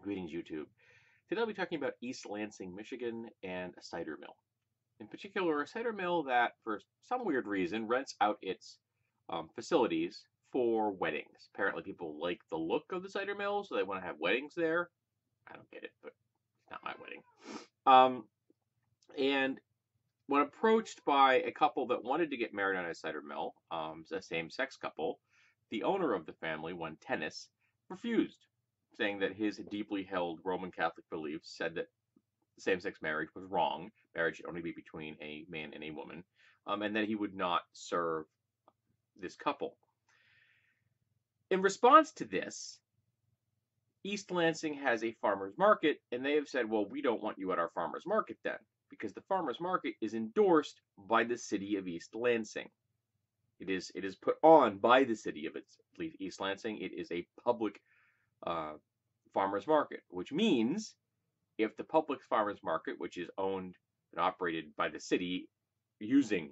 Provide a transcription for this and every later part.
Greetings, YouTube. Today I'll be talking about East Lansing, Michigan, and a cider mill. In particular, a cider mill that, for some weird reason, rents out its facilities for weddings. Apparently, people like the look of the cider mill, so they want to have weddings there. I don't get it, but it's not my wedding. And when approached by a couple that wanted to get married on a cider mill, a same-sex couple, the owner of the family, one Tennis, refused, saying that his deeply held Roman Catholic beliefs said that same-sex marriage was wrong. Marriage should only be between a man and a woman, and that he would not serve this couple. In response to this, East Lansing has a farmer's market, and they have said, well, we don't want you at our farmer's market then, because the farmer's market is endorsed by the city of East Lansing. It is put on by the city of East Lansing. It is a public farmer's market, which means if the public farmer's market, which is owned and operated by the city using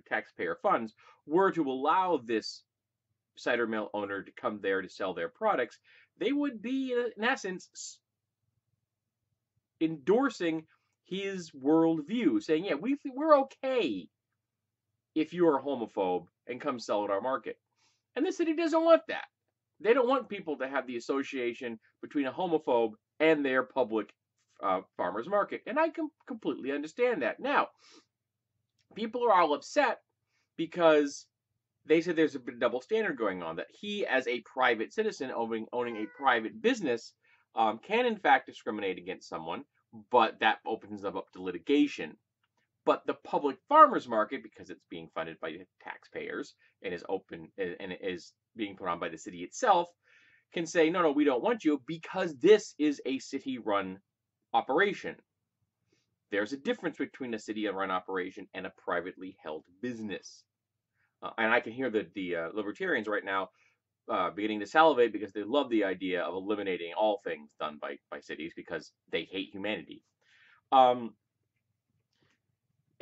taxpayer funds, were to allow this cider mill owner to come there to sell their products, they would be, in essence, endorsing his worldview, saying, yeah, we're okay if you're a homophobe and come sell at our market. And the city doesn't want that. They don't want people to have the association between a homophobe and their public farmer's market. And I can completely understand that. Now, people are all upset because they said there's a double standard going on, that he, as a private citizen owning a private business, can in fact discriminate against someone, but that opens them up to litigation. But the public farmers market, because it's being funded by taxpayers and is open and is being put on by the city itself, can say, no, we don't want you because this is a city-run operation. There's a difference between a city-run operation and a privately held business. And I can hear the libertarians right now beginning to salivate because they love the idea of eliminating all things done by cities because they hate humanity. And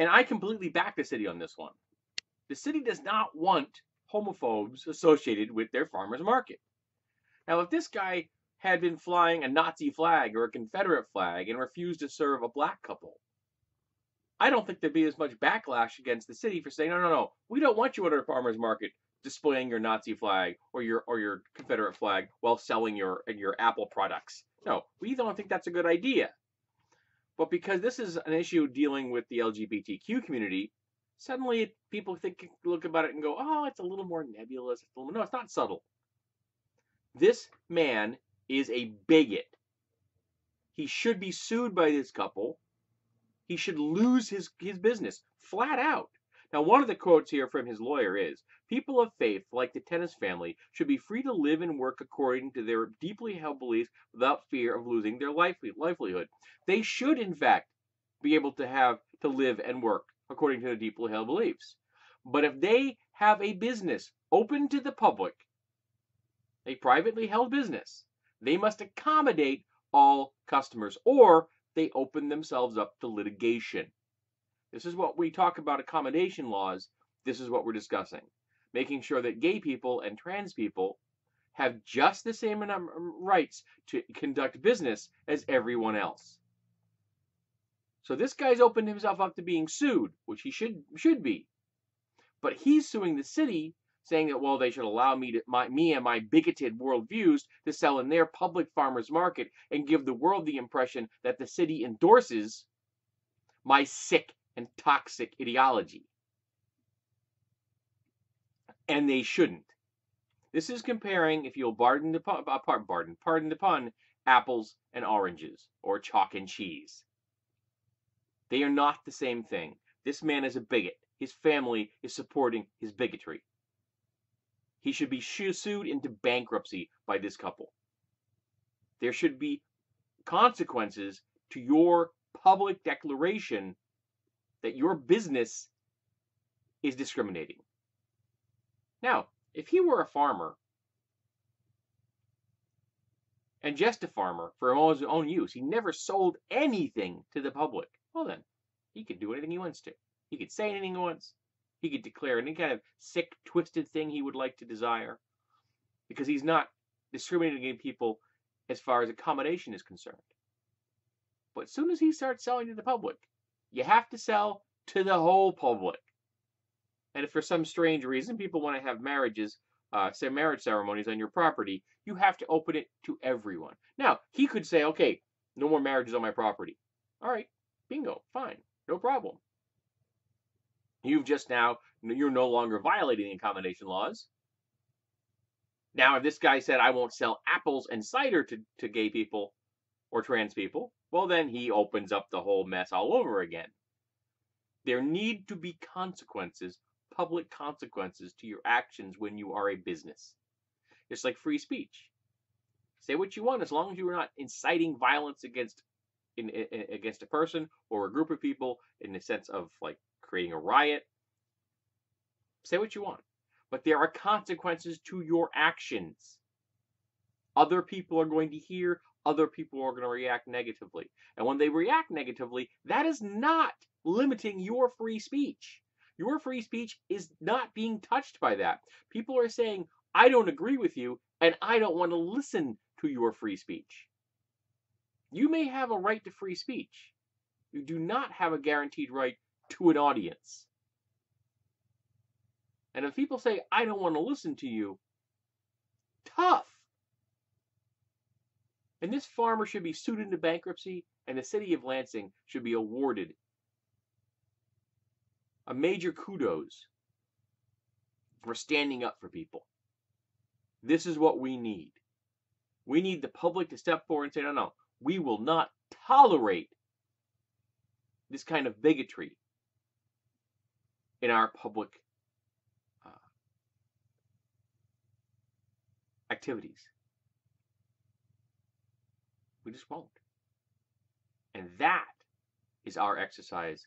I completely back the city on this one. The city does not want homophobes associated with their farmer's market. Now, if this guy had been flying a Nazi flag or a Confederate flag and refused to serve a black couple, I don't think there'd be as much backlash against the city for saying, no, we don't want you at our farmer's market displaying your Nazi flag or your Confederate flag while selling your Apple products. No, we don't think that's a good idea. But because this is an issue dealing with the LGBTQ community, suddenly people look about it and go, oh, it's a little more nebulous. No, it's not subtle. This man is a bigot. He should be sued by this couple. He should lose his business, flat out. Now, one of the quotes here from his lawyer is, people of faith, like the Tennis family, should be free to live and work according to their deeply held beliefs without fear of losing their livelihood. They should, in fact, be able to live and work according to their deeply held beliefs. But if they have a business open to the public, a privately held business, they must accommodate all customers, or they open themselves up to litigation. This is what we talk about accommodation laws. This is what we're discussing. Making sure that gay people and trans people have just the same rights to conduct business as everyone else. So this guy's opened himself up to being sued, which he should be. But he's suing the city, saying that, well, they should allow me and my bigoted worldviews to sell in their public farmers market and give the world the impression that the city endorses my sick and toxic ideology. And they shouldn't. This is comparing, if you'll pardon the pun, apples and oranges, or chalk and cheese. They are not the same thing. This man is a bigot. His family is supporting his bigotry. He should be sued into bankruptcy by this couple. There should be consequences to your public declaration that your business is discriminating. Now, if he were a farmer, and just a farmer for his own use, he never sold anything to the public, well then, he could do anything he wants to. He could say anything he wants. He could declare any kind of sick, twisted thing he would like to desire, because he's not discriminating against people as far as accommodation is concerned. But as soon as he starts selling to the public, you have to sell to the whole public. And if for some strange reason people want to have marriages, say marriage ceremonies on your property, you have to open it to everyone. Now, he could say, okay, no more marriages on my property. All right, bingo, fine, no problem. You're no longer violating the accommodation laws. Now, if this guy said, I won't sell apples and cider to gay people or trans people, well, then he opens up the whole mess all over again. There need to be consequences, public consequences to your actions when you are a business. It's like free speech. Say what you want as long as you are not inciting violence against a person or a group of people in the sense of like creating a riot. Say what you want. But there are consequences to your actions. Other people are going to hear, other people are going to react negatively. And when they react negatively, that is not limiting your free speech. Your free speech is not being touched by that. People are saying, I don't agree with you, and I don't want to listen to your free speech. You may have a right to free speech. You do not have a guaranteed right to an audience. And if people say, I don't want to listen to you, tough. And this farmer should be sued into bankruptcy, and the city of Lansing should be awarded a major kudos for standing up for people. This is what we need. We need the public to step forward and say, no, we will not tolerate this kind of bigotry in our public activities. We just won't. And that is our exercise